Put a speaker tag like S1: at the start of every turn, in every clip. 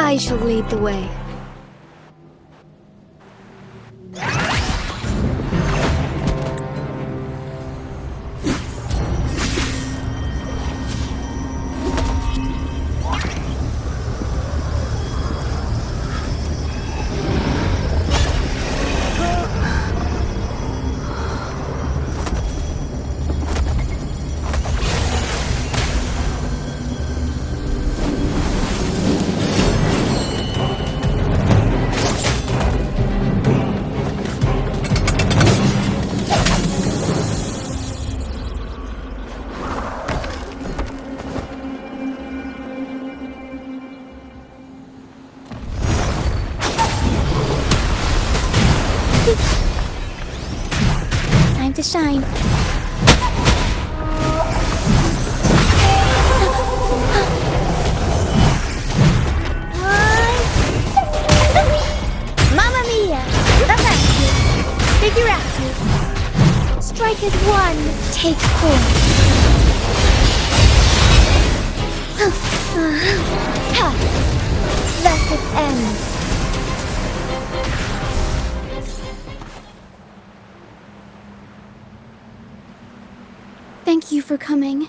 S1: I shall lead the way. Time to shine. Mamma mia! Avanti! Figurati! Strike as one, take four. Thus it ends. Thank you for coming.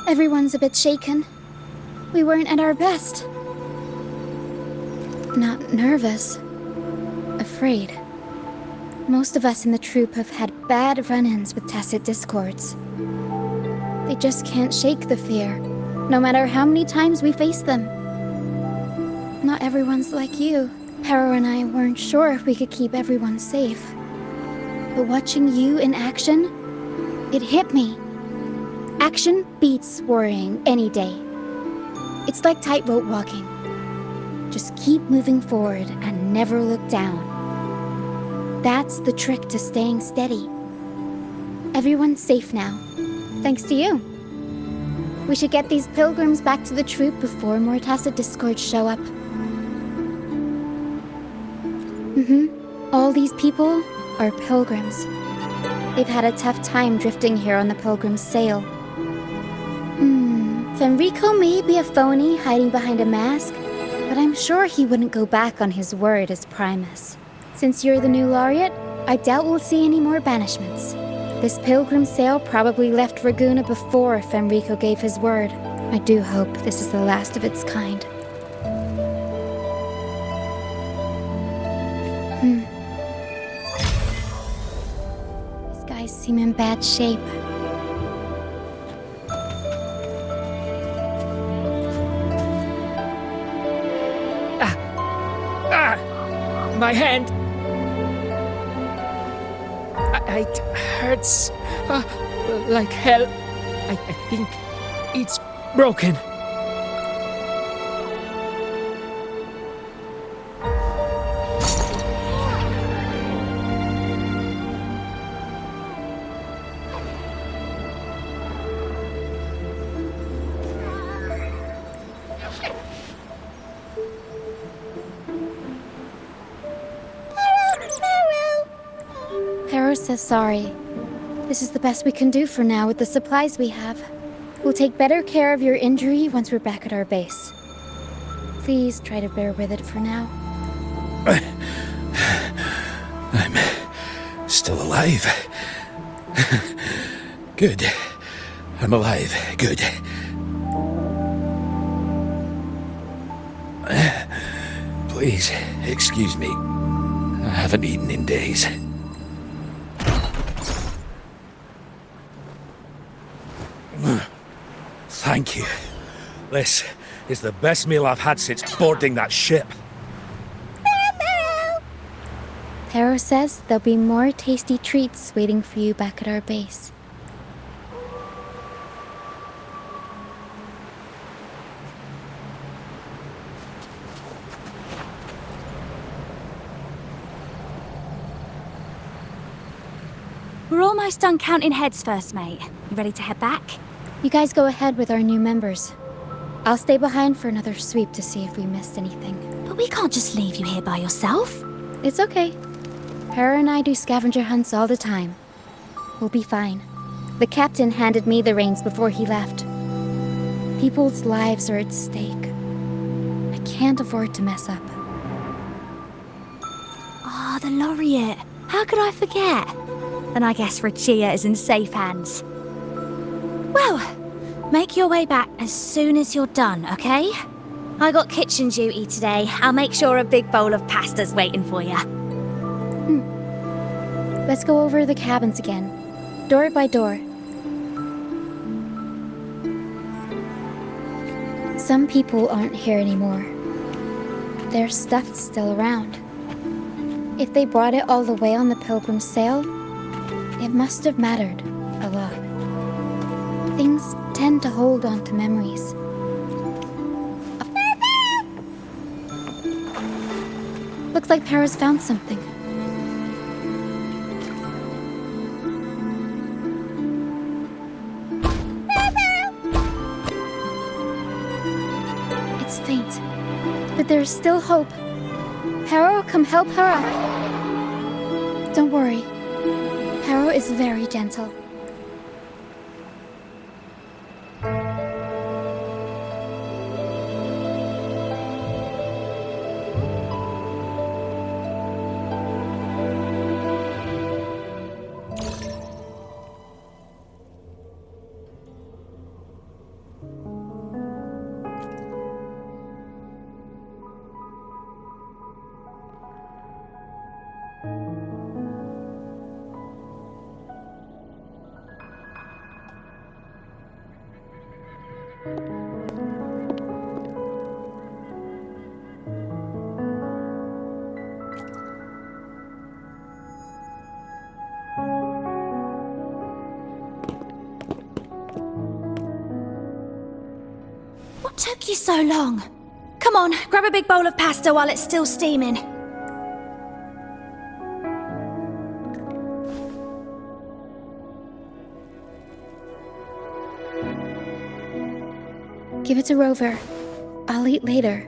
S1: Everyone's a bit shaken. We weren't at our best. Not nervous. Afraid. Most of us in the troupe have had bad run-ins with tacit discords. They just can't shake the fear, no matter how many times we face them. Not everyone's like you. Harrow and I weren't sure if we could keep everyone safe. But watching you in action, it hit me. Action beats worrying any day. It's like tightrope walking. Just keep moving forward and never look down. That's the trick to staying steady. Everyone's safe now, thanks to you. We should get these pilgrims back to the troupe before more tacit discords show up. All these people are pilgrims. They've had a tough time drifting here on the pilgrim's sail. Fenrico may be a phony hiding behind a mask, but I'm sure he wouldn't go back on his word as Primus. Since you're the new laureate, I doubt we'll see any more banishments. This pilgrim sail probably left Raguna before Fenrico gave his word. I do hope this is the last of its kind. These guys seem in bad shape.
S2: My hand! It hurts like hell. I think it's broken.
S1: Harrow says sorry. This is the best we can do for now with the supplies we have. We'll take better care of your injury once we're back at our base. Please try to bear with it for now.
S3: I'm still alive. Good. I'm alive. Good. Please, excuse me. I haven't eaten in days. Thank you.
S4: This is the best meal I've had since boarding that ship.
S1: Harrow says there'll be more tasty treats waiting for you back at our base.
S5: We're almost done counting heads first, mate. You ready to head back?
S1: You guys go ahead with our new members. I'll stay behind for another sweep to see if we missed anything.
S5: But we can't just leave you here by yourself.
S1: It's okay. Harrow and I do scavenger hunts all the time. We'll be fine. The captain handed me the reins before he left. People's lives are at stake. I can't afford to mess up.
S5: Ah, the laureate. How could I forget? Then I guess Roccia is in safe hands. Well, make your way back as soon as you're done, okay? I got kitchen duty today. I'll make sure a big bowl of pasta's waiting for you.
S1: Let's go over the cabins again, door by door. Some people aren't here anymore. Their stuff's still around. If they brought it all the way on the Pilgrim's sail, it must have mattered a lot. Things tend to hold on to memories. Looks like Para's found something. It's faint, but there's still hope. Para, come help her up. Don't worry. Para is very gentle.
S5: What took you so long? Come on, grab a big bowl of pasta while it's still steaming.
S1: Give it to Rover. I'll eat later.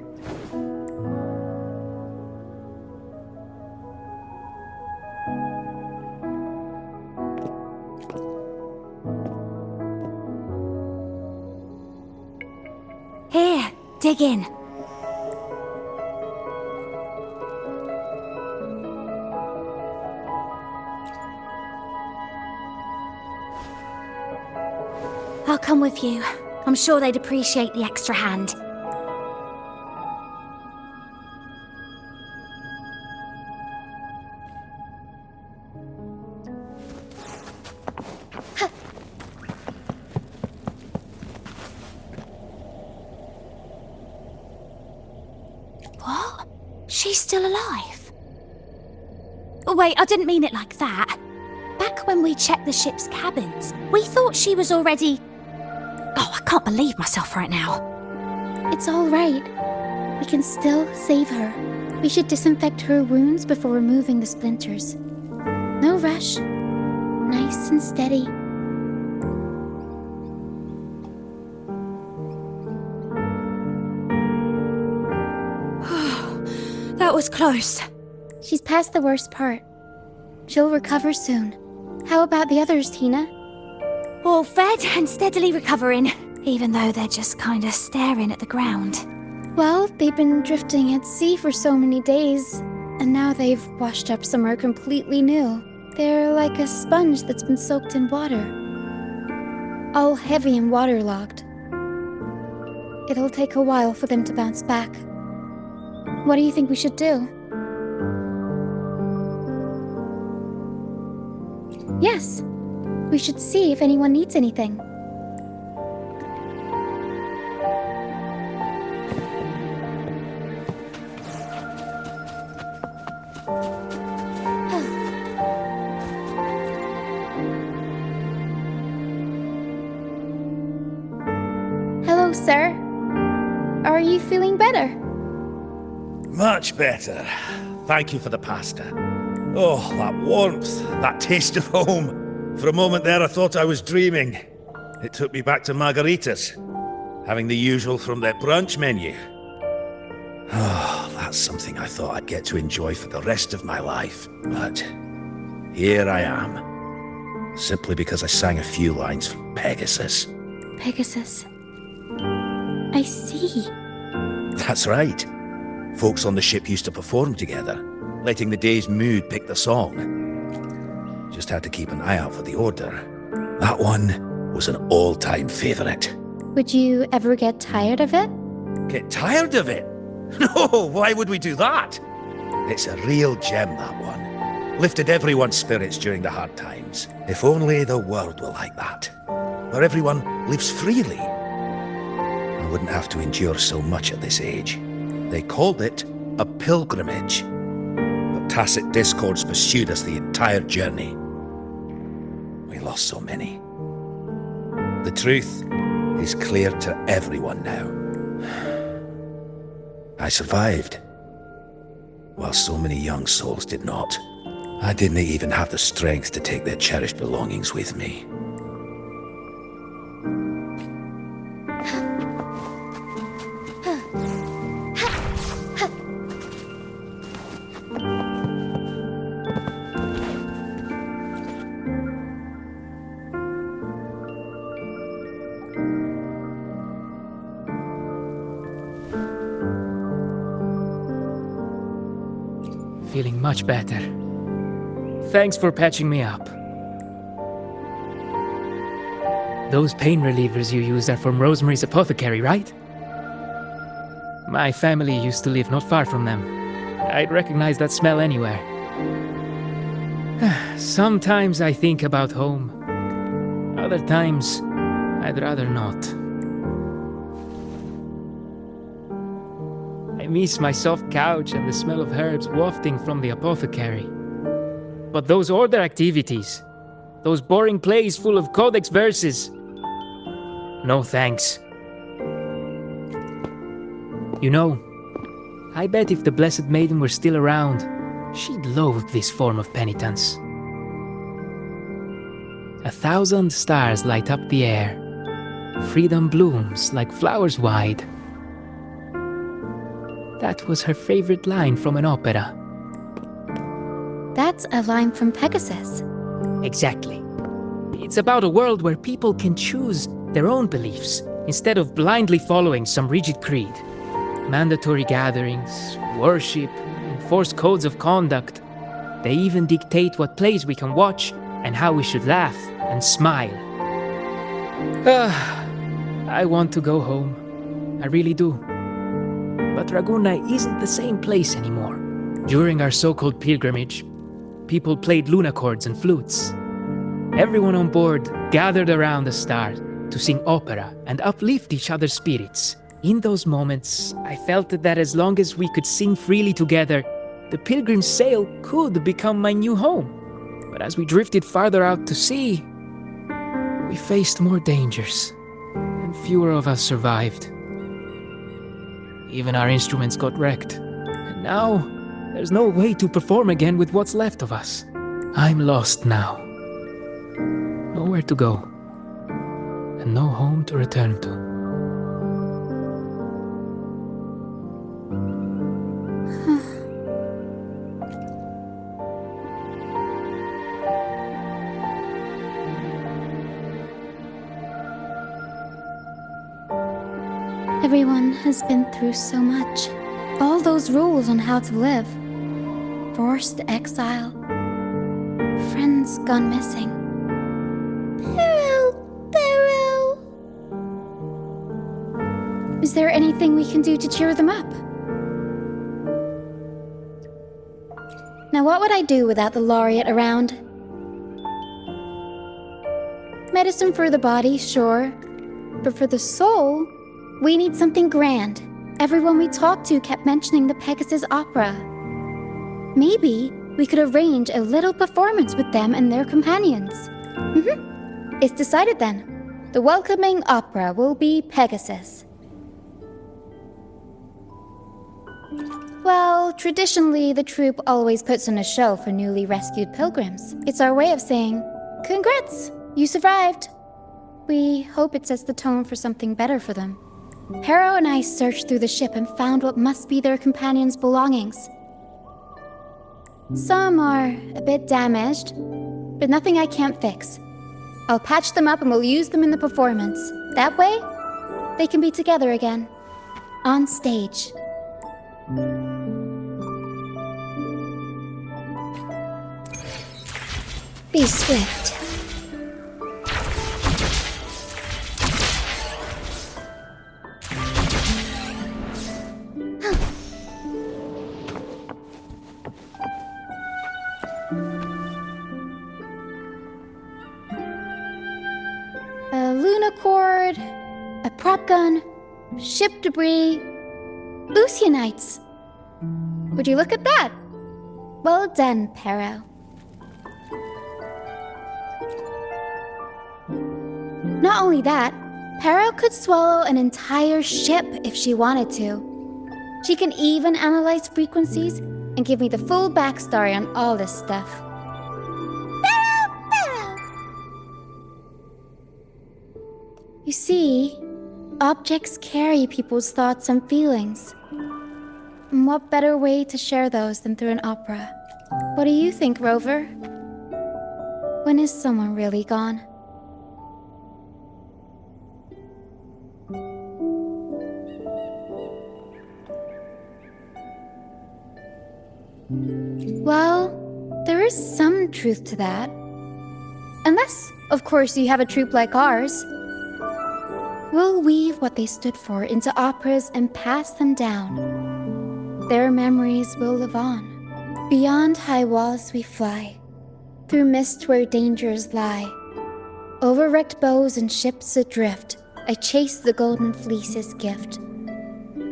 S5: Here, dig in. I'll come with you. I'm sure they'd appreciate the extra hand. What? She's still alive? Oh, wait, I didn't mean it like that. Back when we checked the ship's cabins, we thought she was already... Oh, I can't believe myself right now.
S1: It's all right. We can still save her. We should disinfect her wounds before removing the splinters. No rush. Nice and steady.
S5: That was close.
S1: She's past the worst part. She'll recover soon. How about the others, Tina?
S5: All fed and steadily recovering, even though they're just kinda staring at the ground.
S1: Well, they've been drifting at sea for so many days, and now they've washed up somewhere completely new. They're like a sponge that's been soaked in water. All heavy and waterlogged. It'll take a while for them to bounce back. What do you think we should do? Yes. We should see if anyone needs anything. Hello, sir. Are you feeling better?
S4: Much better. Thank you for the pasta. Oh, that warmth, that taste of home. For a moment there, I thought I was dreaming. It took me back to margaritas, having the usual from their brunch menu. Oh, that's something I thought I'd get to enjoy for the rest of my life. But here I am, simply because I sang a few lines from Pegasus.
S1: Pegasus. I see.
S4: That's right. Folks on the ship used to perform together, letting the day's mood pick the song. Just had to keep an eye out for the order. That one was an all-time favorite.
S1: Would you ever get tired of it?
S4: Get tired of it? No, why would we do that? It's a real gem, that one. Lifted everyone's spirits during the hard times. If only the world were like that, where everyone lives freely. I wouldn't have to endure so much at this age. They called it a pilgrimage. But tacit discords pursued us the entire journey. We lost so many. The truth is clear to everyone now. I survived, while so many young souls did not. I didn't even have the strength to take their cherished belongings with me.
S2: Feeling much better. Thanks for patching me up. Those pain relievers you used are from Rosemary's apothecary, right? My family used to live not far from them. I'd recognize that smell anywhere. Sometimes I think about home. Other times, I'd rather not. I miss my soft couch and the smell of herbs wafting from the apothecary. But those order activities, those boring plays full of codex verses, no thanks. You know, I bet if the Blessed Maiden were still around, she'd loathe this form of penitence. 1,000 stars light up the air. Freedom blooms like flowers wide. That was her favorite line from an opera.
S1: That's a line from Pegasus.
S2: Exactly. It's about a world where people can choose their own beliefs instead of blindly following some rigid creed. Mandatory gatherings, worship, enforced codes of conduct. They even dictate what plays we can watch and how we should laugh and smile. I want to go home. I really do. But Ragunna isn't the same place anymore. During our so-called pilgrimage, people played lunicords and flutes. Everyone on board gathered around the star to sing opera and uplift each other's spirits. In those moments, I felt that as long as we could sing freely together, the pilgrim's sail could become my new home. But as we drifted farther out to sea, we faced more dangers, and fewer of us survived. Even our instruments got wrecked, and now there's no way to perform again with what's left of us. I'm lost now. Nowhere to go, and no home to return to.
S1: Everyone has been through so much. All those rules on how to live. Forced exile. Friends gone missing. Beryl. Is there anything we can do to cheer them up? Now what would I do without the laureate around? Medicine for the body, sure. But for the soul, we need something grand. Everyone we talked to kept mentioning the Pegasus Opera. Maybe we could arrange a little performance with them and their companions. It's decided then. The welcoming opera will be Pegasus. Well, traditionally, the troupe always puts on a show for newly rescued pilgrims. It's our way of saying, congrats, you survived. We hope it sets the tone for something better for them. Harrow and I searched through the ship and found what must be their companions' belongings. Some are a bit damaged, but nothing I can't fix. I'll patch them up and we'll use them in the performance. That way, they can be together again. On stage. Be swift. A lunacord, a prop gun, ship debris, Lucianites. Would you look at that? Well done, Pero. Not only that, Pero could swallow an entire ship if she wanted to. She can even analyze frequencies and give me the full backstory on all this stuff. Pero! You see, objects carry people's thoughts and feelings. And what better way to share those than through an opera? What do you think, Rover? When is someone really gone? Well, there is some truth to that. Unless, of course, you have a troupe like ours. We'll weave what they stood for into operas and pass them down. Their memories will live on. Beyond high walls we fly, through mist where dangers lie. Over wrecked bows and ships adrift, I chase the golden fleece's gift.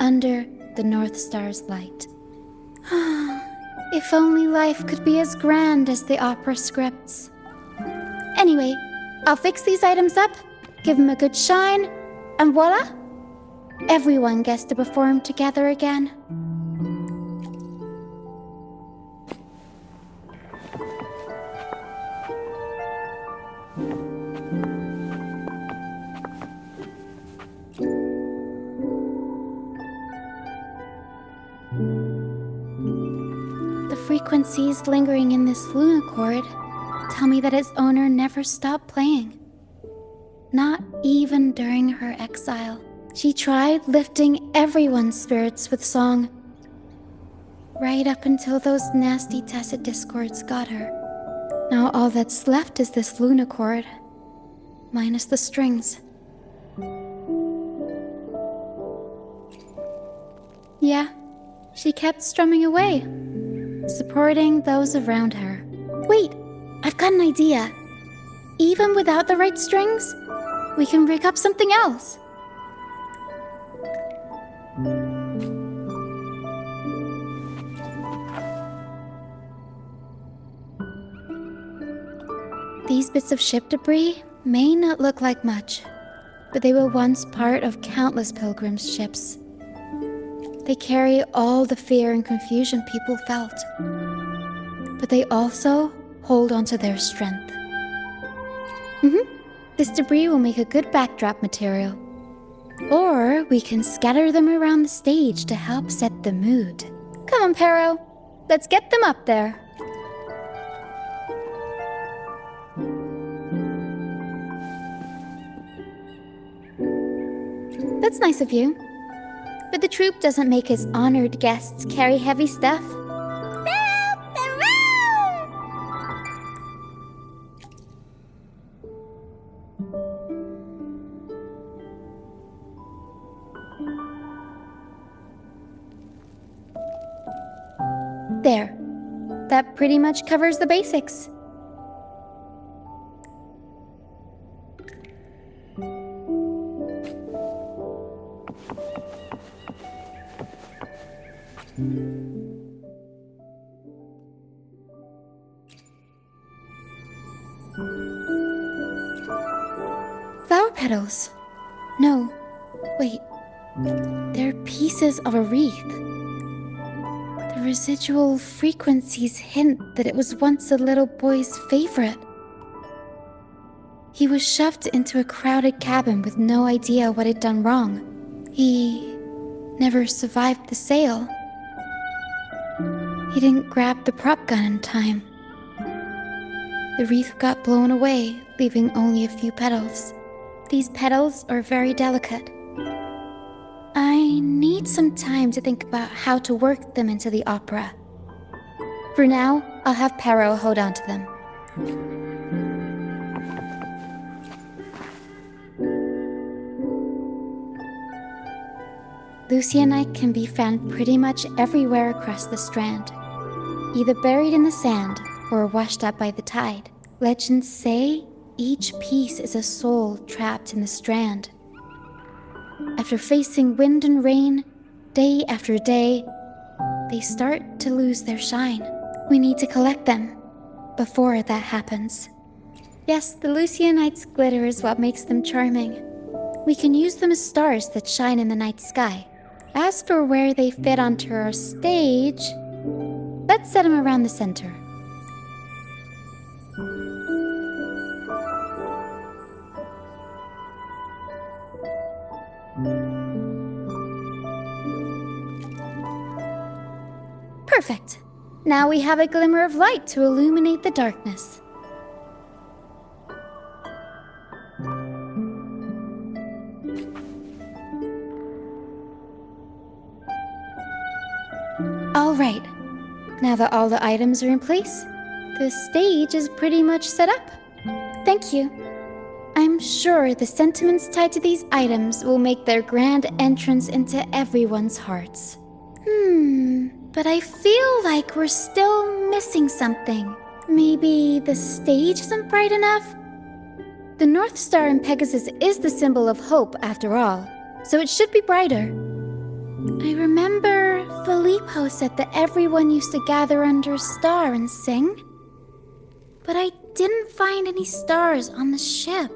S1: Under the North Star's light. If only life could be as grand as the opera scripts. Anyway, I'll fix these items up, give them a good shine, and voila! Everyone gets to perform together again. The frequencies lingering in this lunacord tell me that its owner never stopped playing. Not even during her exile. She tried lifting everyone's spirits with song, right up until those nasty tacit discords got her. Now all that's left is this lunacord, minus the strings. Yeah, she kept strumming away, supporting those around her. Wait, I've got an idea. Even without the right strings, we can rig up something else. These bits of ship debris may not look like much, but they were once part of countless pilgrims' ships. They carry all the fear and confusion people felt, but they also hold onto their strength. This debris will make a good backdrop material. Or we can scatter them around the stage to help set the mood. Come on, Pero. Let's get them up there. That's nice of you. But the troupe doesn't make its honored guests carry heavy stuff. There. That pretty much covers the basics. Flower petals. No, wait. They're pieces of a wreath. The residual frequencies hint that it was once a little boy's favorite. He was shoved into a crowded cabin with no idea what had done wrong. He never survived the sale. He didn't grab the prop gun in time. The wreath got blown away, leaving only a few petals. These petals are very delicate. I need some time to think about how to work them into the opera. For now, I'll have Pero hold on to them. Lucionite can be found pretty much everywhere across the Strand, either buried in the sand or washed up by the tide. Legends say each piece is a soul trapped in the Strand. After facing wind and rain, day after day, they start to lose their shine. We need to collect them before that happens. Yes, the Lucionite's glitter is what makes them charming. We can use them as stars that shine in the night sky. As for where they fit onto our stage, let's set them around the center. Perfect. Now we have a glimmer of light to illuminate the darkness. All right. Now that all the items are in place, the stage is pretty much set up. Thank you. I'm sure the sentiments tied to these items will make their grand entrance into everyone's hearts. But I feel like we're still missing something. Maybe the stage isn't bright enough? The North Star in Pegasus is the symbol of hope, after all, so it should be brighter. I remember Filippo said that everyone used to gather under a star and sing, but I didn't find any stars on the ship.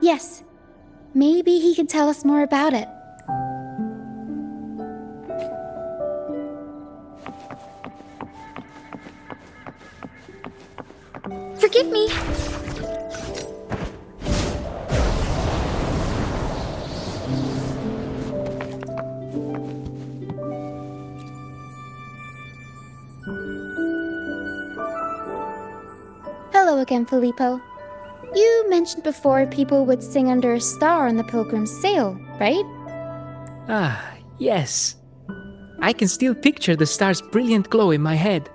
S1: Yes, maybe he can tell us more about it. Forgive me. Hello again, Filippo. You mentioned before people would sing under a star on the Pilgrim's Sail, right?
S2: Ah, yes. I can still picture the star's brilliant glow in my head.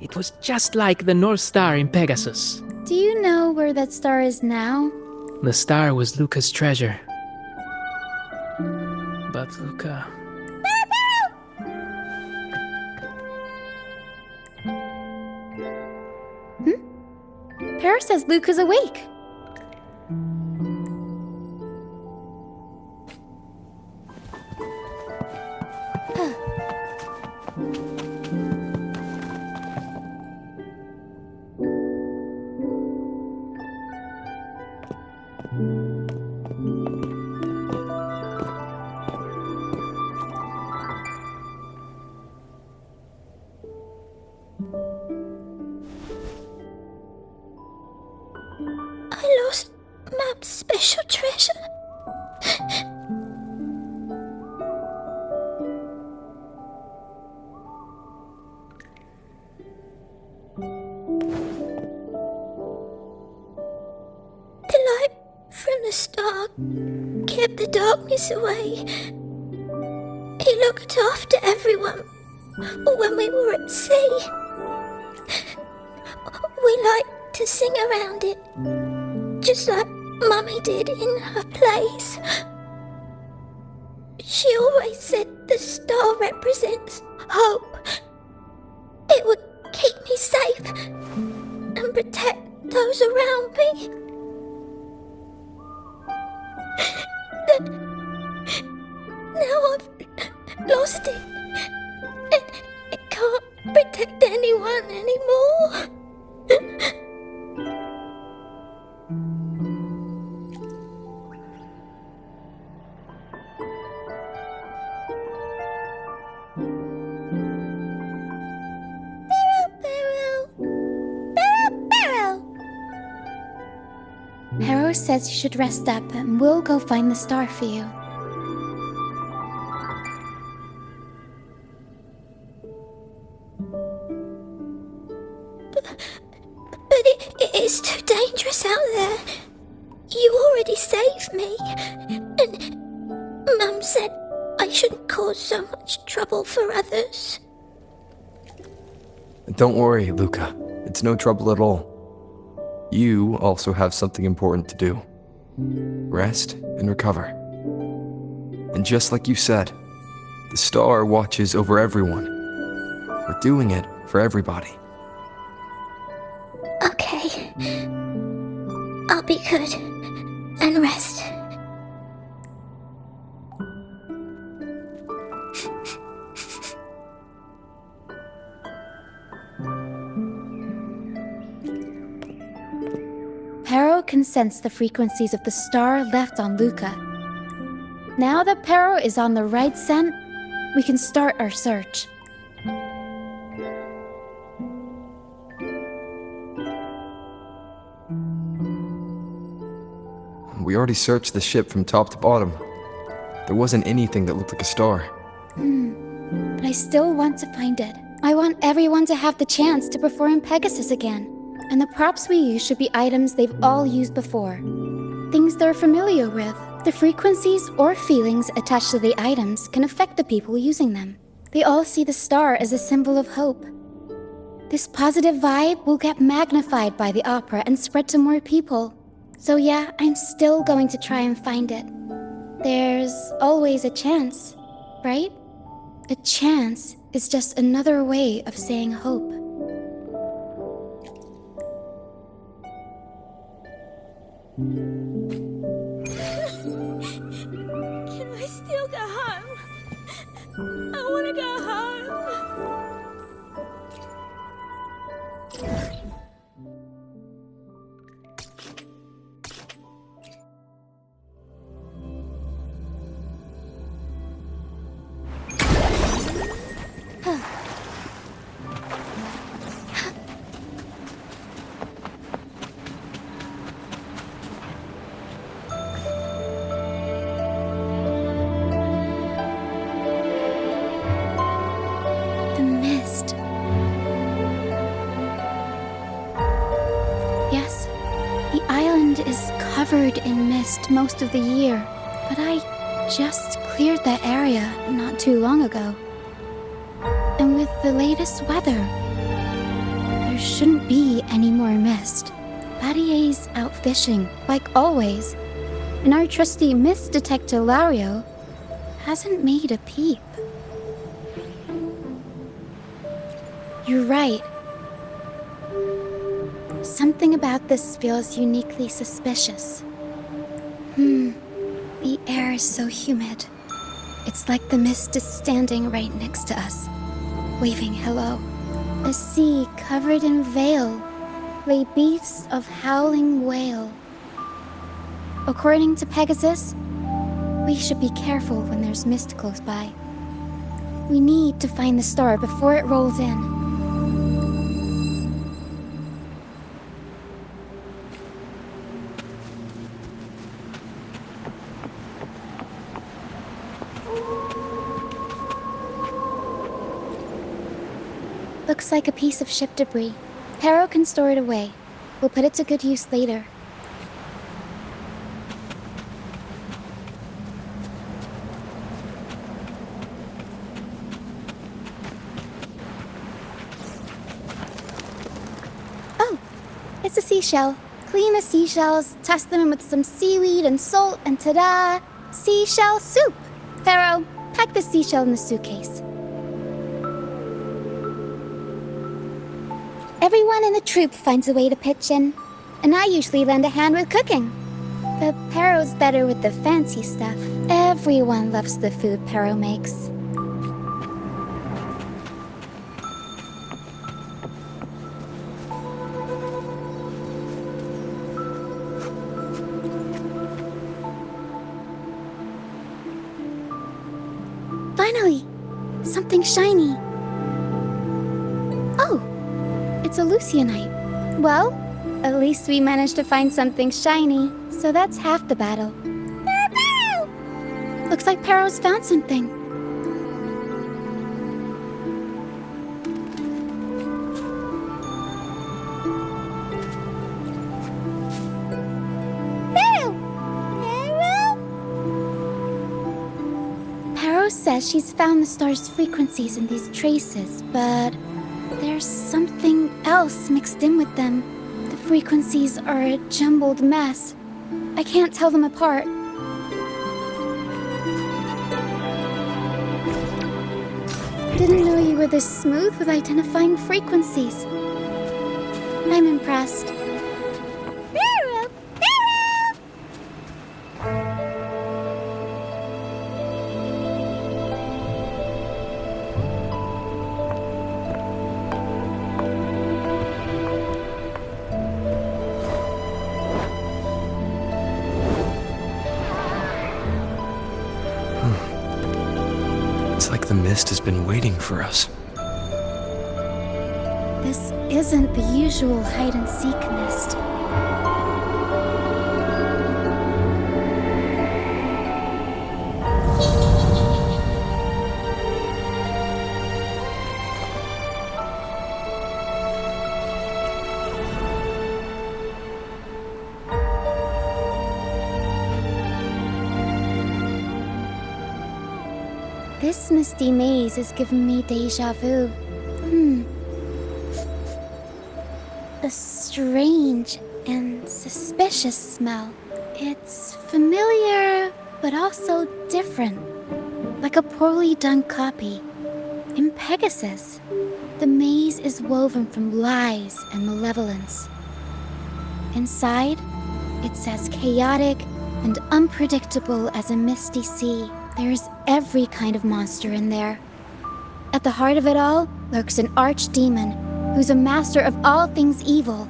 S2: It was just like the North Star in Pegasus.
S1: Do you know where that star is now?
S2: The star was Luca's treasure. But Luca...
S1: Paris says Luca's awake.
S5: I lost my special treasure. The light from the star kept the darkness away. He looked after everyone when we were at sea. We liked to sing around it, just like Mummy did in her plays. She always said the star represents hope. It would keep me safe and protect those around me. Now I've lost it, and it can't protect anyone anymore.
S1: Pero says you should rest up and we'll go find the star for you.
S5: But it is too dangerous out there.
S6: You already saved me, and Mum said I shouldn't cause so much trouble for others.
S7: Don't worry, Luca. It's no trouble at all. You also have something important to do. Rest and recover. And just like you said, the star watches over everyone. We're doing it for everybody.
S6: Okay. I'll be good and rest.
S1: Pero can sense the frequencies of the star left on Luca. Now that Pero is on the right scent, we can start our search.
S7: We already searched the ship from top to bottom. There wasn't anything that looked like a star.
S1: But I still want to find it. I want everyone to have the chance to perform Pegasus again. And the props we use should be items they've all used before. Things they're familiar with. The frequencies or feelings attached to the items can affect the people using them. They all see the star as a symbol of hope. This positive vibe will get magnified by the opera and spread to more people. So yeah, I'm still going to try and find it. There's always a chance, right? A chance is just another way of saying hope.
S6: Can I still go home? I want to go home.
S1: The mist. Yes, the island is covered in mist most of the year, but I just cleared that area not too long ago. And with the latest weather, there shouldn't be any more mist. Battier's out fishing, like always, and our trusty mist detector Lario hasn't made a peep. You're right. Something about this feels uniquely suspicious. The air is so humid. It's like the mist is standing right next to us, waving hello. A sea covered in veil lay beasts of howling whale. According to Pegasus, we should be careful when there's mist close by. We need to find the star before it rolls in. Looks like a piece of ship debris. Pero can store it away. We'll put it to good use later. Oh, it's a seashell. Clean the seashells, toss them in with some seaweed and salt, and ta-da! Seashell soup! Pero, pack the seashell in the suitcase. Everyone in the troupe finds a way to pitch in, and I usually lend a hand with cooking. But Pero's better with the fancy stuff. Everyone loves the food Pero makes. Finally, something shiny. Oh! It's a Lucianite. Well, at least we managed to find something shiny, so that's half the battle. Looks like Pero's found something. Pero! Rose says she's found the star's frequencies in these traces, but there's something else mixed in with them. The frequencies are a jumbled mess. I can't tell them apart. Didn't know you were this smooth with identifying frequencies. I'm impressed.
S7: It's like the mist has been waiting for us.
S1: This isn't the usual hide-and-seek mist. This misty maze is giving me déjà vu. A strange and suspicious smell. It's familiar, but also different. Like a poorly done copy. In Pegasus, the maze is woven from lies and malevolence. Inside, it's as chaotic and unpredictable as a misty sea. There's every kind of monster in there. At the heart of it all lurks an archdemon who's a master of all things evil.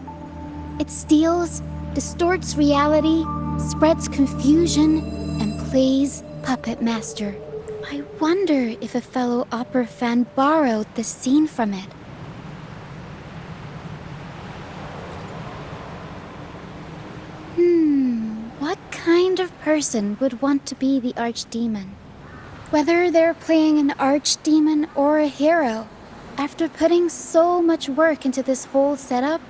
S1: It steals, distorts reality, spreads confusion, and plays puppet master. I wonder if a fellow opera fan borrowed this scene from it. What kind of person would want to be the archdemon? Whether they're playing an archdemon or a hero, after putting so much work into this whole setup,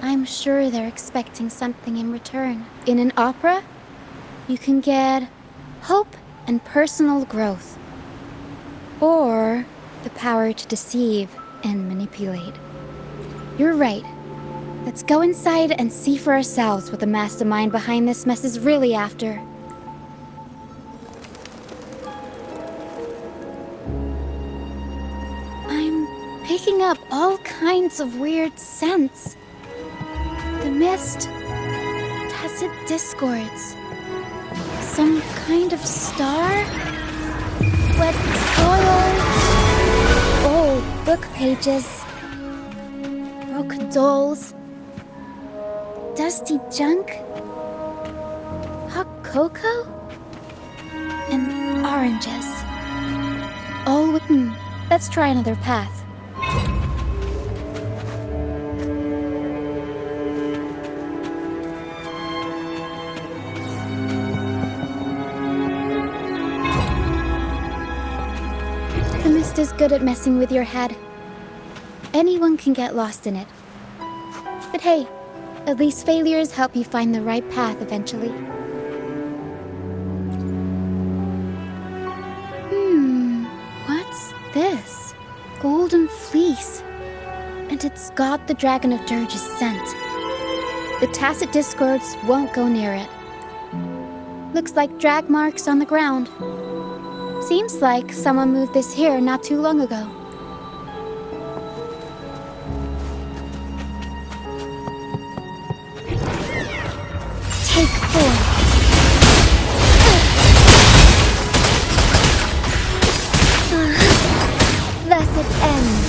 S1: I'm sure they're expecting something in return. In an opera, you can get hope and personal growth, or the power to deceive and manipulate. You're right. Let's go inside and see for ourselves what the mastermind behind this mess is really after. I'm picking up all kinds of weird scents. The mist, tacit discords, some kind of star, wet soil, old book pages, broken dolls, dusty junk, hot cocoa, and oranges. All with... let's try another path. The mist is good at messing with your head. Anyone can get lost in it. But hey, at least failures help you find the right path eventually. What's this? Golden fleece. And it's got the Dragon of Dirge's scent. The tacit discords won't go near it. Looks like drag marks on the ground. Seems like someone moved this here not too long ago. Take 4. Thus it ends.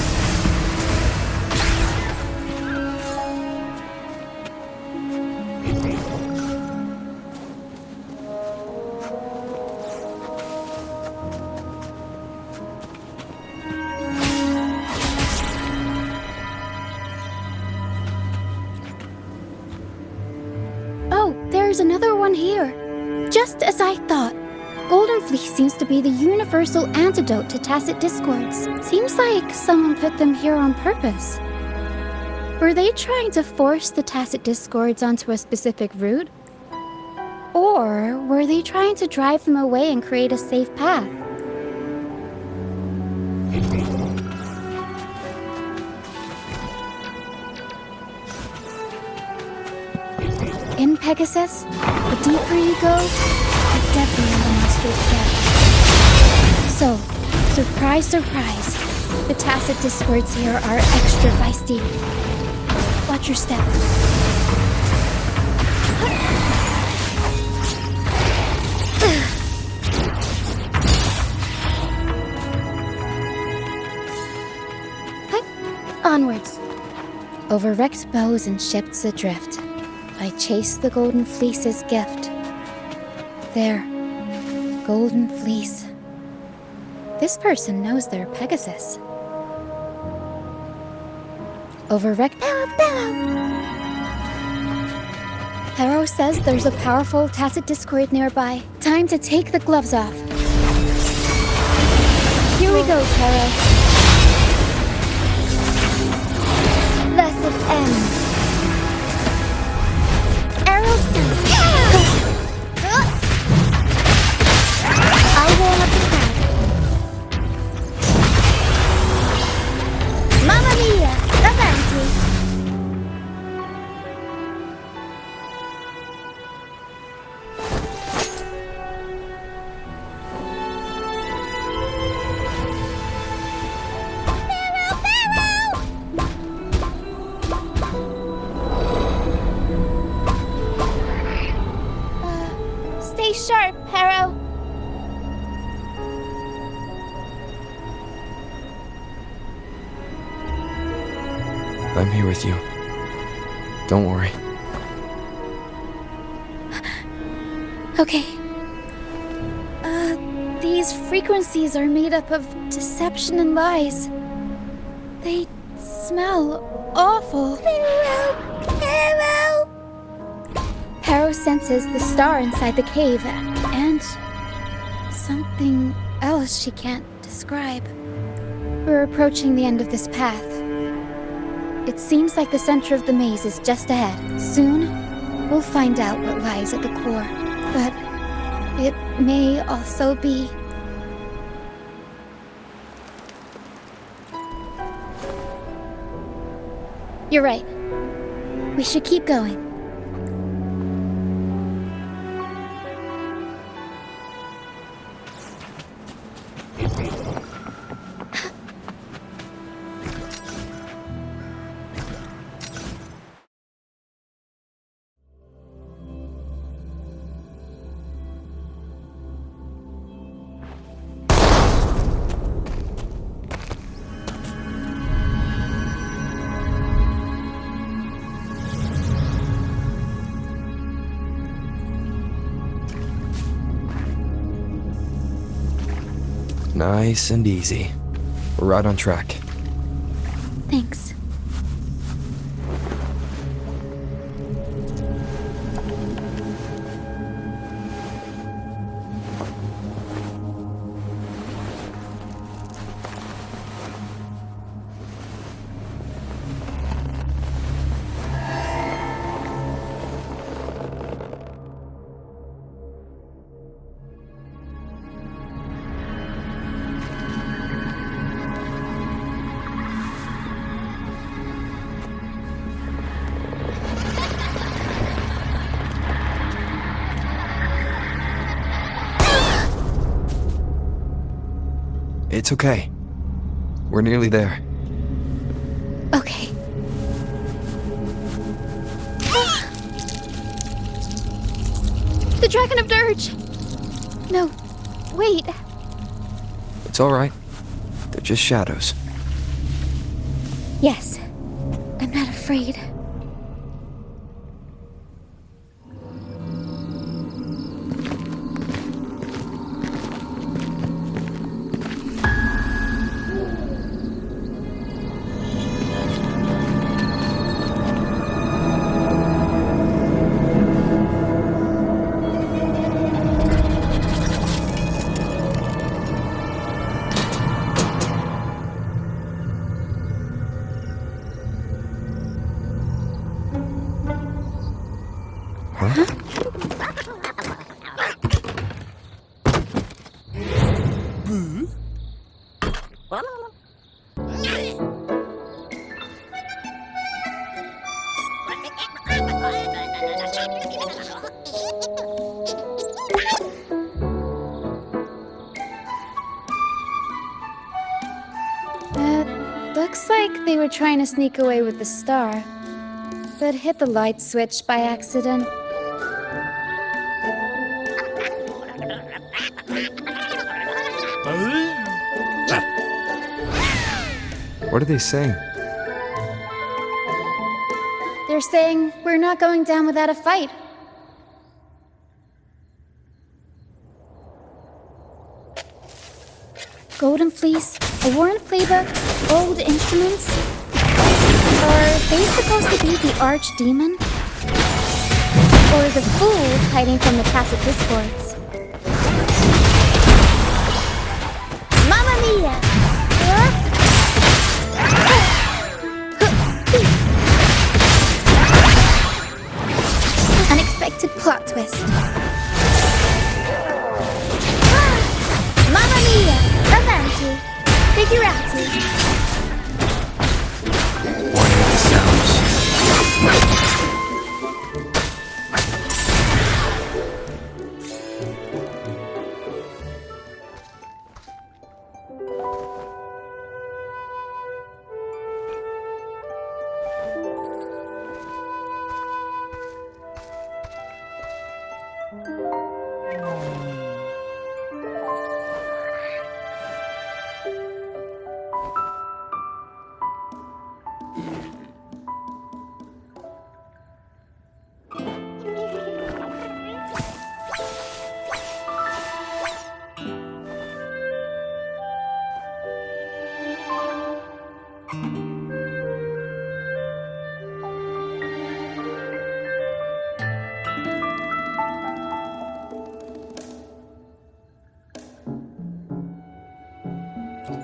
S1: There's another one here. Just as I thought. Golden Fleece seems to be the universal antidote to tacit discords. Seems like someone put them here on purpose. Were they trying to force the tacit discords onto a specific route? Or were they trying to drive them away and create a safe path? in Pegasus, the deeper you go, the deadlier the monsters get. So, surprise, surprise, the tacit discords here are extra feisty. Watch your step.
S5: Onwards.
S1: Over wrecked bows and ships adrift, I chase the golden fleece's gift. There, golden fleece. This person knows their Pegasus. Over wrecked Harrow says there's a powerful tacit discord nearby. Time to take the gloves off. Here we go, Harrow.
S5: Blessed end.
S1: Arrows down.
S5: I'll warm up the crowd. Mamma mia! Avanti!
S1: Stay sharp, Harrow.
S7: I'm here with you. Don't worry.
S1: Okay. These frequencies are made up of deception and lies. They smell awful. Harrow! Harrow senses the star inside the cave, and something else she can't describe. We're approaching the end of this path. It seems like the center of the maze is just ahead. Soon, we'll find out what lies at the core. But it may also be... You're right. We should keep going.
S7: Nice and easy. We're right on track.
S1: Thanks.
S7: It's okay. We're nearly there.
S1: Okay. The Dragon of Dirge! No, wait.
S7: It's alright. They're just shadows.
S1: Yes, I'm not afraid. they were trying to sneak away with the star, but hit the light switch by accident.
S7: What are they saying?
S1: They're saying we're not going down without a fight. Golden Fleece, a worn playbook, old instruments. Are they supposed to be the archdemon? Or the fools hiding from the tacit discords? Mamma mia! Unexpected plot twist. Mamma mia! Avanti! Figurati!
S7: What are the sounds?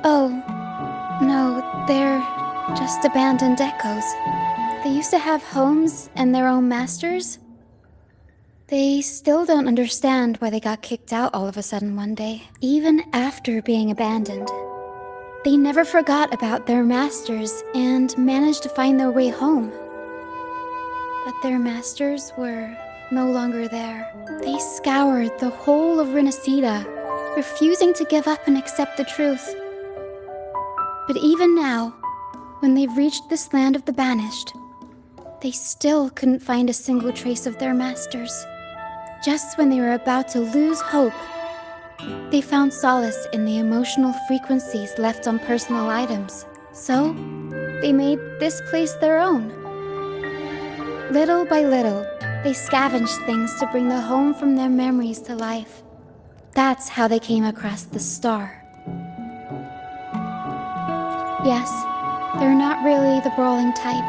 S1: Oh, no, they're just abandoned echoes. They used to have homes and their own masters. They still don't understand why they got kicked out all of a sudden one day, even after being abandoned. They never forgot about their masters and managed to find their way home. But their masters were no longer there. They scoured the whole of Resonator, refusing to give up and accept the truth. But even now, when they've reached this land of the banished, they still couldn't find a single trace of their masters. Just when they were about to lose hope, they found solace in the emotional frequencies left on personal items. So, they made this place their own. Little by little, they scavenged things to bring the home from their memories to life. That's how they came across the star. Yes, they're not really the brawling type.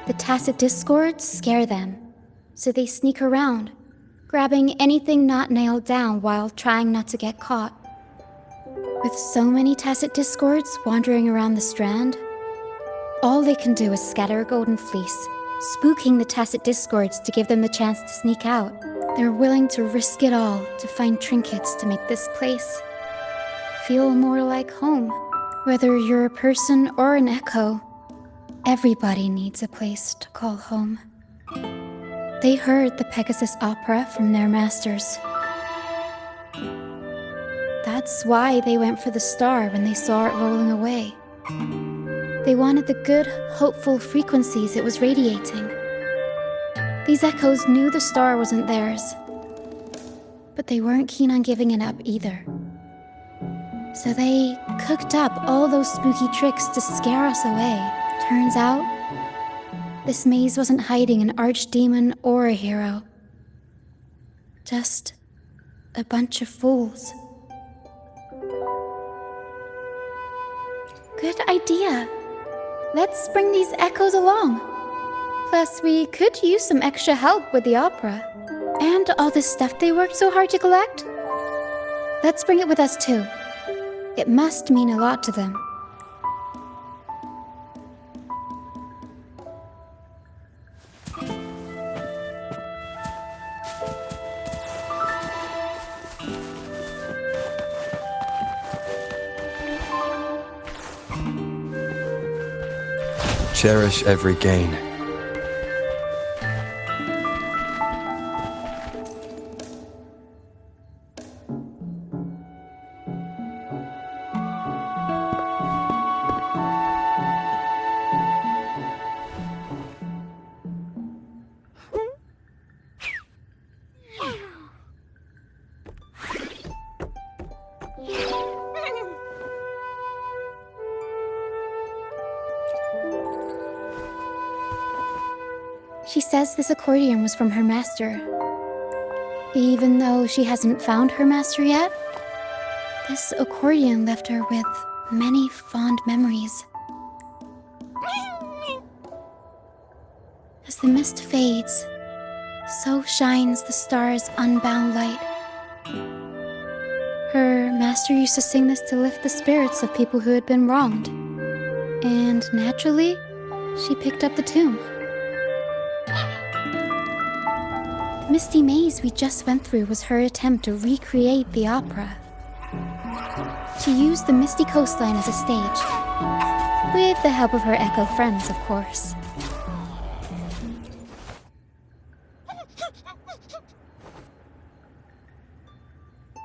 S1: The tacit discords scare them, so they sneak around, grabbing anything not nailed down while trying not to get caught. With so many tacit discords wandering around the strand, all they can do is scatter a golden fleece, spooking the tacit discords to give them the chance to sneak out. They're willing to risk it all to find trinkets to make this place feel more like home. Whether you're a person or an echo, everybody needs a place to call home. They heard the Pegasus opera from their masters. That's why they went for the star when they saw it rolling away. They wanted the good, hopeful frequencies it was radiating. These echoes knew the star wasn't theirs, but they weren't keen on giving it up either. So they cooked up all those spooky tricks to scare us away. Turns out, this maze wasn't hiding an archdemon or a hero. Just a bunch of fools. Good idea. Let's bring these echoes along. Plus, we could use some extra help with the opera. And all this stuff they worked so hard to collect. Let's bring it with us too. It must mean a lot to them.
S7: Cherish every gain.
S1: She says this accordion was from her master. Even though she hasn't found her master yet, this accordion left her with many fond memories. As the mist fades, so shines the star's unbound light. Her master used to sing this to lift the spirits of people who had been wronged. And naturally, she picked up the tune. The misty maze we just went through was her attempt to recreate the opera. She used the misty coastline as a stage, with the help of her echo friends, of course.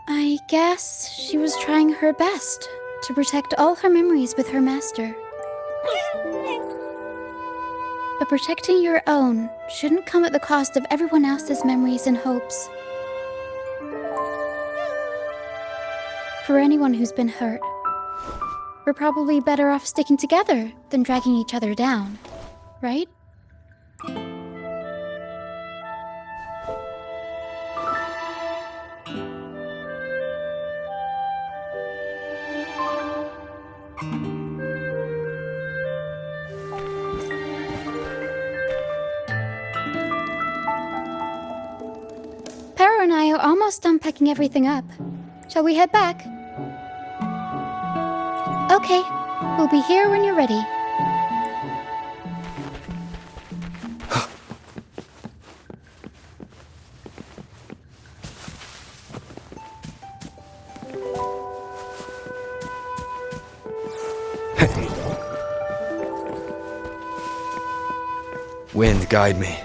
S1: I guess she was trying her best to protect all her memories with her master. But protecting your own shouldn't come at the cost of everyone else's memories and hopes. For anyone who's been hurt, we're probably better off sticking together than dragging each other down, right? Pero and I are almost done packing everything up. Shall we head back? Okay, we'll be here when you're ready.
S7: Wind, guide me.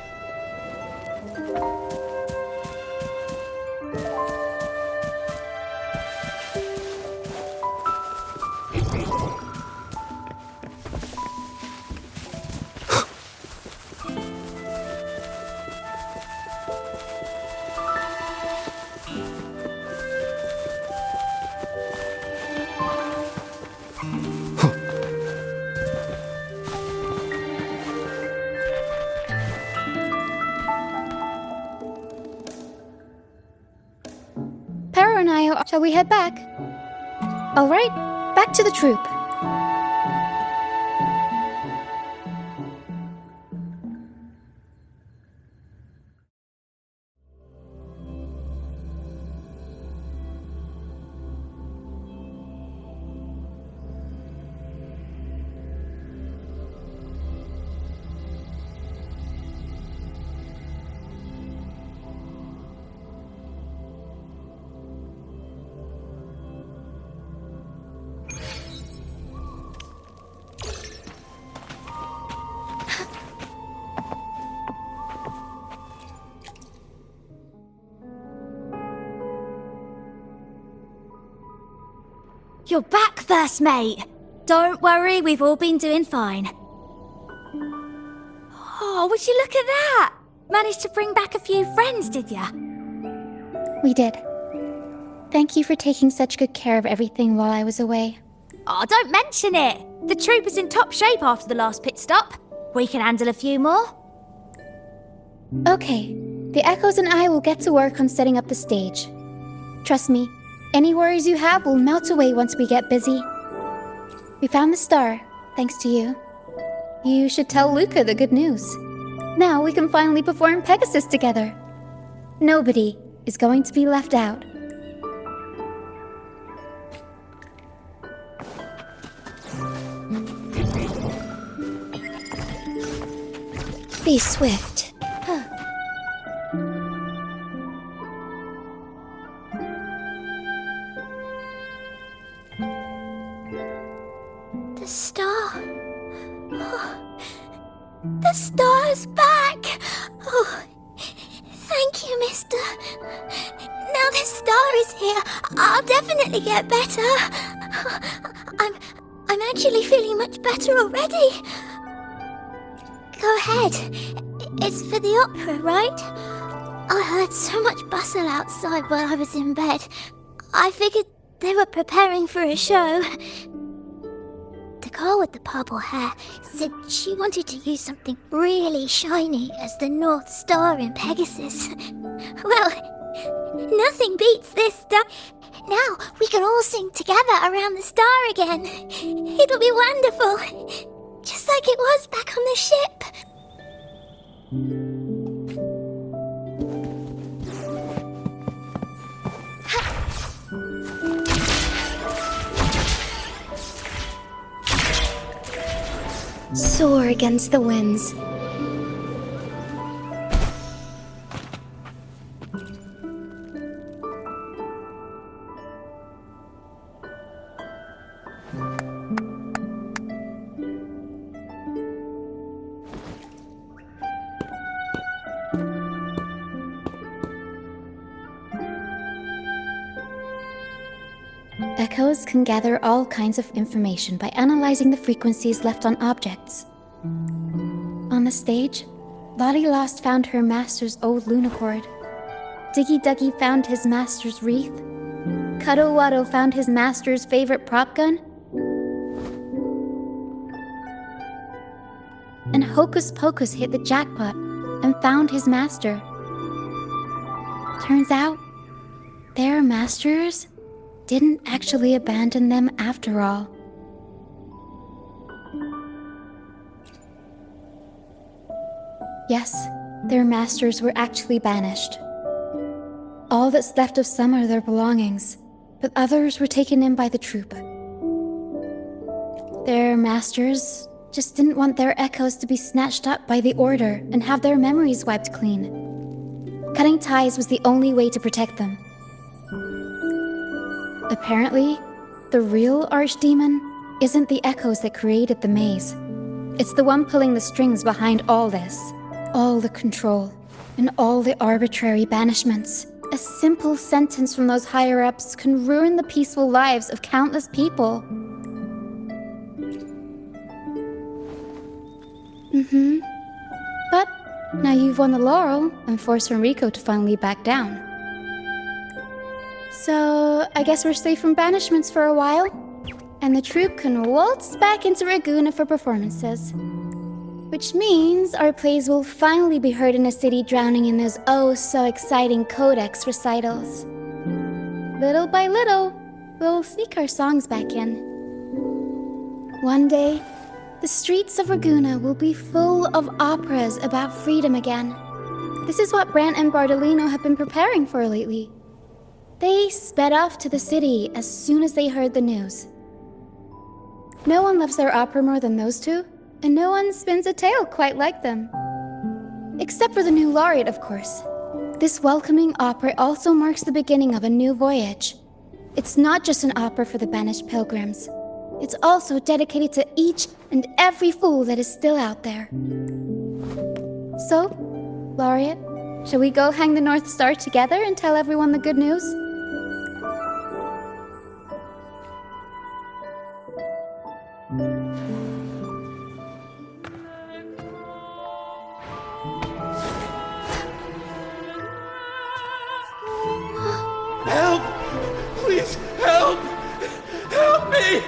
S1: Pero and I are... Shall we head back? All right, back to the troop.
S5: You're back, first mate. Don't worry, we've all been doing fine. Oh, would you look at that? Managed to bring back a few friends, did ya?
S1: We did. Thank you for taking such good care of everything while I was away.
S5: Oh, don't mention it. The troop is in top shape after the last pit stop. We can handle a few more.
S1: Okay, the Echoes and I will get to work on setting up the stage. Trust me, any worries you have will melt away once we get busy. We found the star, thanks to you. You should tell Luca the good news. Now we can finally perform Pegasus together. Nobody is going to be left out. Be swift.
S6: The star. Oh, the star is back. Oh, thank you, mister. Now the star is here, I'll definitely get better. I'm actually feeling much better already. Go ahead. It's for the opera, right? I heard so much bustle outside while I was in bed. I figured they were preparing for a show. The girl with the purple hair said she wanted to use something really shiny as the North Star in Pegasus. Well, nothing beats this star. Now we can all sing together around the star again. It'll be wonderful. Just like it was back on the ship.
S1: Soar against the winds. Echoes can gather all kinds of information by analyzing the frequencies left on objects. On the stage, Lottie Lost found her master's old lunacord. Diggy Duggy found his master's wreath. Cuddle Waddle found his master's favorite prop gun. And Hocus Pocus hit the jackpot and found his master. Turns out, their masters didn't actually abandon them after all. Yes, their masters were actually banished. All that's left of some are their belongings, but others were taken in by the troop. Their masters just didn't want their echoes to be snatched up by the Order and have their memories wiped clean. Cutting ties was the only way to protect them. Apparently, the real archdemon isn't the echoes that created the maze. It's the one pulling the strings behind all this. All the control, and all the arbitrary banishments. A simple sentence from those higher-ups can ruin the peaceful lives of countless people. But now you've won the laurel and forced Enrico to finally back down. So, I guess we're safe from banishments for a while, and the troupe can waltz back into Ragusa for performances. Which means our plays will finally be heard in a city drowning in those oh-so-exciting codex recitals. Little by little, we'll sneak our songs back in. One day, the streets of Ragusa will be full of operas about freedom again. This is what Brant and Bardolino have been preparing for lately. They sped off to the city as soon as they heard the news. No one loves their opera more than those two, and no one spins a tale quite like them. Except for the new laureate, of course. This welcoming opera also marks the beginning of a new voyage. It's not just an opera for the banished pilgrims. It's also dedicated to each and every fool that is still out there. So, laureate, shall we go hang the North Star together and tell everyone the good news?
S3: Help! Please, help! Help me!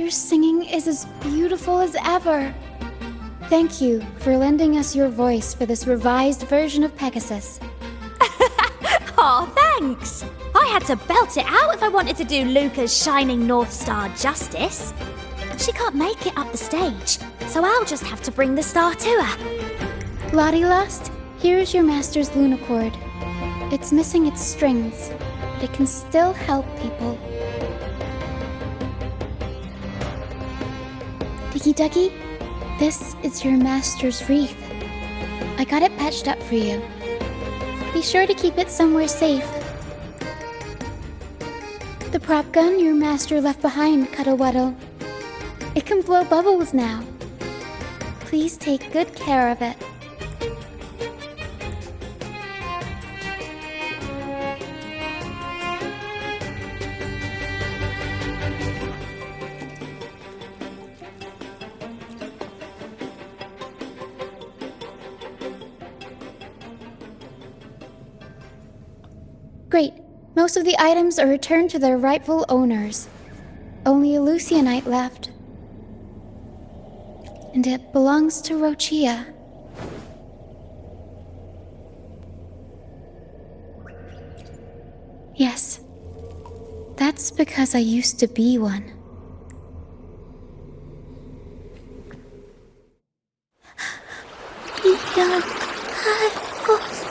S1: Your singing is as beautiful as ever. Thank you for lending us your voice for this revised version of Pegasus.
S5: Aw, thanks! I had to belt it out if I wanted to do Luca's Shining North Star justice. She can't make it up the stage, so I'll just have to bring the star to her.
S1: Lottie Lost, here's your master's Lunacord. It's missing its strings, but it can still help people. Diggy Duggy, this is your master's wreath. I got it patched up for you. Be sure to keep it somewhere safe. The prop gun your master left behind, Cuddle-Wuddle. It can blow bubbles now. Please take good care of it. Great. Most of the items are returned to their rightful owners. Only a Lucianite left. And it belongs to Roccia. Yes. That's because I used to be one.
S6: You don't have us.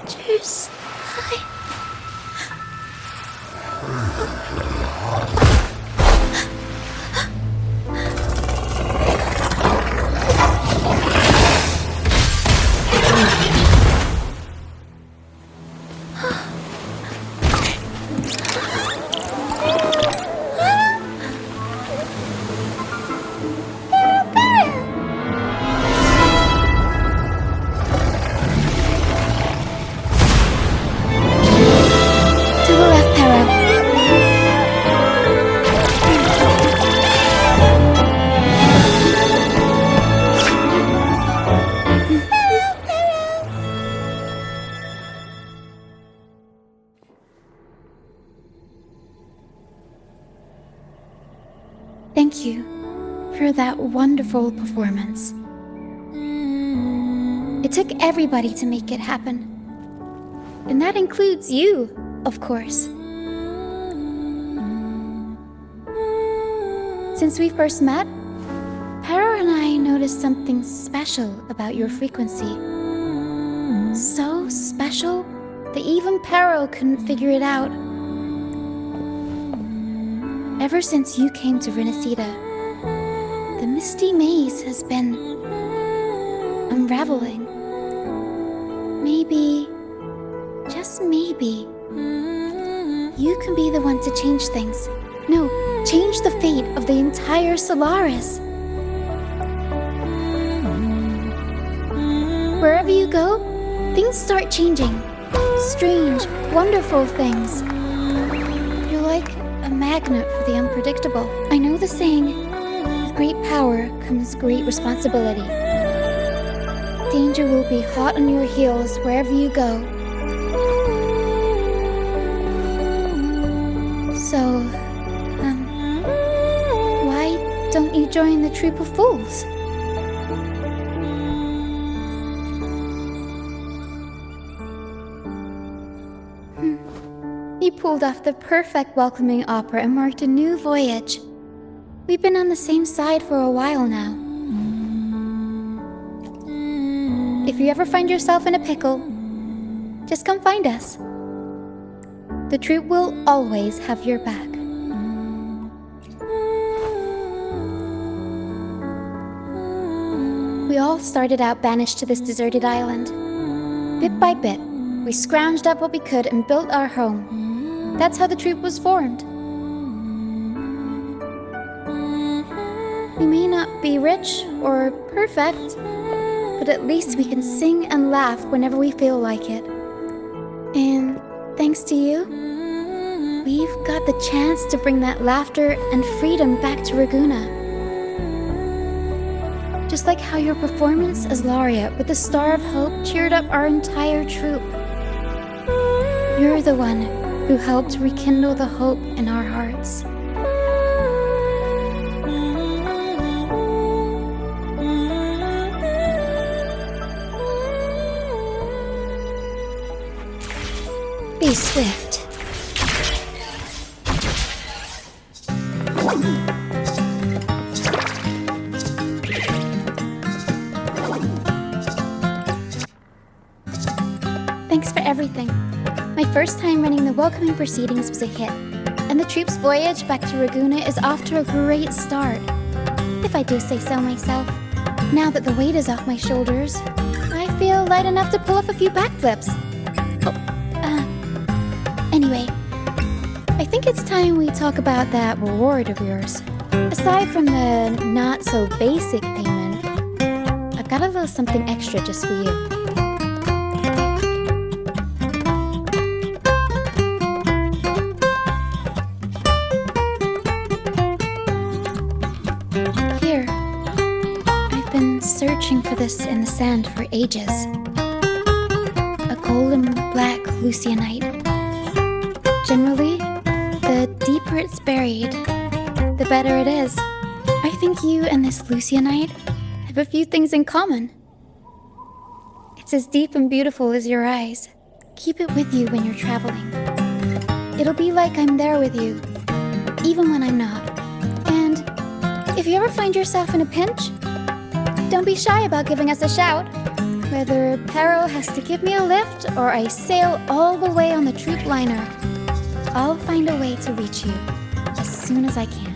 S6: Teachers.
S1: Thank you for that wonderful performance. It took everybody to make it happen. And that includes you, of course. Since we first met, Pero and I noticed something special about your frequency. So special that even Pero couldn't figure it out. Ever since you came to Resonator, the misty maze has been unraveling. Maybe, just maybe, you can be the one to change things. No, change the fate of the entire Solaris. Wherever you go, things start changing. Strange, wonderful things. You're like a magnet for the unpredictable. I know the saying, with great power comes great responsibility. Danger will be hot on your heels wherever you go. So, why don't you join the troop of fools? You pulled off the perfect welcoming opera and marked a new voyage. We've been on the same side for a while now. If you ever find yourself in a pickle, just come find us. The troop will always have your back. We all started out banished to this deserted island. Bit by bit, we scrounged up what we could and built our home. That's how the troop was formed. We may not be rich or perfect, but at least we can sing and laugh whenever we feel like it. And thanks to you, we've got the chance to bring that laughter and freedom back to Raguna. Just like how your performance as Laureate with the Star of Hope cheered up our entire troop. You're the one who helped rekindle the hope in our hearts. be swift. Thanks for everything. My first time running the welcoming proceedings was a hit, and the troop's voyage back to Raguna is off to a great start. If I do say so myself. Now that the weight is off my shoulders, I feel light enough to pull off a few backflips. Anyway, I think it's time we talk about that reward of yours. Aside from the not-so-basic payment, I've got a little something extra just for you. Here. I've been searching for this in the sand for ages. A golden black Lucianite. Generally, the deeper it's buried, the better it is. I think you and this Lucianite have a few things in common. It's as deep and beautiful as your eyes. Keep it with you when you're traveling. It'll be like I'm there with you, even when I'm not. And if you ever find yourself in a pinch, don't be shy about giving us a shout. Whether Perro has to give me a lift or I sail all the way on the troop liner, I'll find a way to reach you as soon as I can.